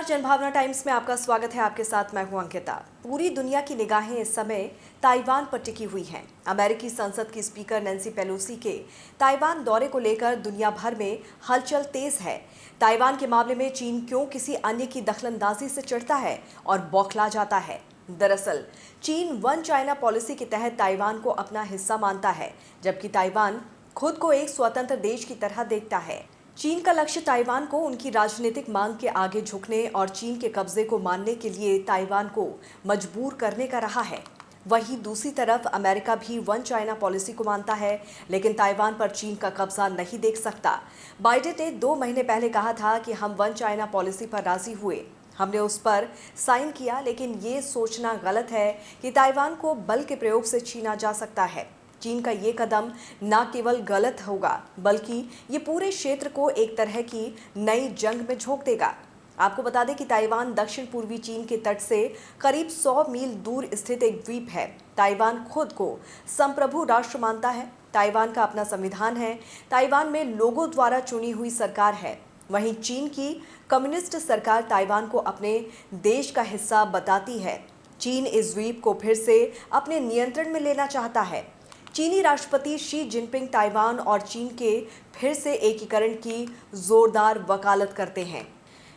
जनभावना times में आपका स्वागत है। आपके साथ मैं हूं अंकिता। पूरी दुनिया की निगाहें इस समय ताइवान पर टिकी हुई हैं। अमेरिकी संसद की स्पीकर नैन्सी पेलोसी के ताइवान दौरे को लेकर दुनिया भर में हलचल तेज है। ताइवान के मामले में चीन क्यों किसी अन्य की दखलंदाजी से चिढ़ता है और बौखला जाता है? दरअसल चीन वन चाइना पॉलिसी के तहत ताइवान को अपना हिस्सा मानता है, जबकि ताइवान खुद को एक स्वतंत्र देश की तरह देखता है। चीन का लक्ष्य ताइवान को उनकी राजनीतिक मांग के आगे झुकने और चीन के कब्जे को मानने के लिए ताइवान को मजबूर करने का रहा है। वहीं दूसरी तरफ अमेरिका भी वन चाइना पॉलिसी को मानता है, लेकिन ताइवान पर चीन का कब्जा नहीं देख सकता। बाइडेन ने 2 महीने पहले कहा था कि हम वन चाइना पॉलिसी पर राजी हुए, हमने उस पर साइन किया, लेकिन ये सोचना गलत है कि ताइवान को बल के प्रयोग से छीना जा सकता है। चीन का ये कदम न केवल गलत होगा, बल्कि ये पूरे क्षेत्र को एक तरह की नई जंग में झोंक देगा। आपको बता दें कि ताइवान दक्षिण पूर्वी चीन के तट से करीब 100 मील दूर स्थित एक द्वीप है। ताइवान खुद को संप्रभु राष्ट्र मानता है। ताइवान का अपना संविधान है। ताइवान में लोगों द्वारा चुनी हुई सरकार है। वहीं चीन की कम्युनिस्ट सरकार ताइवान को अपने देश का हिस्सा बताती है। चीन इस द्वीप को फिर से अपने नियंत्रण में लेना चाहता है। चीनी राष्ट्रपति शी जिनपिंग ताइवान और चीन के फिर से एकीकरण की जोरदार वकालत करते हैं।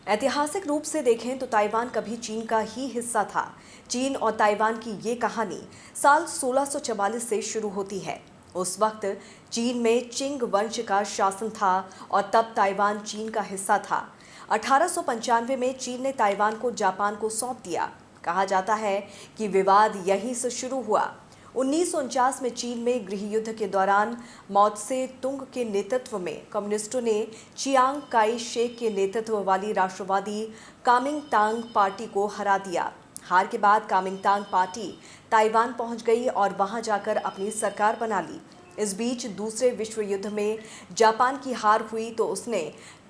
ऐतिहासिक रूप से देखें तो ताइवान कभी चीन का ही हिस्सा था। चीन और ताइवान की ये कहानी साल 1644 से शुरू होती है। उस वक्त चीन में चिंग वंश का शासन था और तब ताइवान चीन का हिस्सा था। 1895 में चीन ने ताइवान को जापान को सौंप दिया। कहा जाता है कि विवाद यहीं से शुरू हुआ। 1949 में चीन में गृह युद्ध के दौरान माओ त्से तुंग के नेतृत्व में कम्युनिस्टों ने चियांग काई शेक के नेतृत्व वाली राष्ट्रवादी कामिंगतांग पार्टी को हरा दिया। हार के बाद कामिंगतांग पार्टी ताइवान पहुंच गई और वहां जाकर अपनी सरकार बना ली। इस बीच दूसरे विश्व युद्ध में जापान की हार हुई तो उसने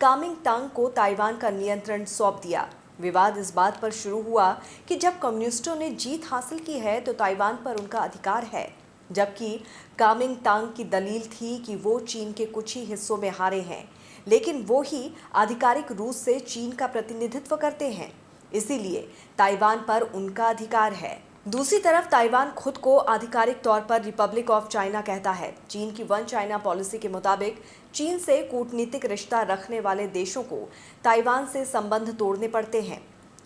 कामिंगतांग को ताइवान का नियंत्रण सौंप दिया। विवाद इस बात पर शुरू हुआ कि जब कम्युनिस्टों ने जीत हासिल की है तो ताइवान पर उनका अधिकार है, जबकि कामिंगतांग की दलील थी कि वो चीन के कुछ ही हिस्सों में हारे हैं, लेकिन वो ही आधिकारिक रूप से चीन का प्रतिनिधित्व करते हैं, इसीलिए ताइवान पर उनका अधिकार है। दूसरी तरफ ताइवान खुद को आधिकारिक तौर पर रिपब्लिक ऑफ चाइना कहता है। चीन की वन चाइना पॉलिसी के मुताबिक चीन से कूटनीतिक रिश्ता रखने वाले देशों को ताइवान से संबंध तोड़ने पड़ते हैं।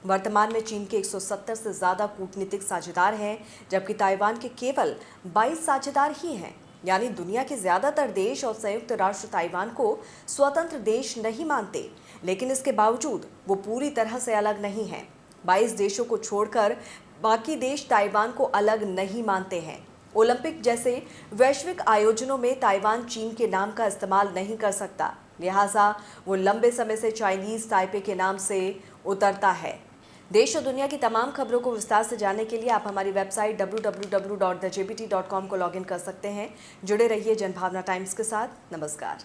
वर्तमान में चीन के 170 से ज़्यादा कूटनीतिक साझेदार हैं, जबकि ताइवान के केवल 22 साझेदार ही हैं। यानी दुनिया के ज़्यादातर देश और संयुक्त राष्ट्र ताइवान को स्वतंत्र देश नहीं मानते, लेकिन इसके बावजूद वो पूरी तरह से अलग नहीं हैं। 22 देशों को छोड़कर बाकी देश ताइवान को अलग नहीं मानते हैं। ओलंपिक जैसे वैश्विक आयोजनों में ताइवान चीन के नाम का इस्तेमाल नहीं कर सकता, लिहाजा वो लंबे समय से चाइनीज ताइपे के नाम से उतरता है। देश और दुनिया की तमाम खबरों को विस्तार से जानने के लिए आप हमारी वेबसाइट www.thejpt.com को लॉगिन कर सकते हैं। जुड़े रहिए जनभावना टाइम्स के साथ। नमस्कार।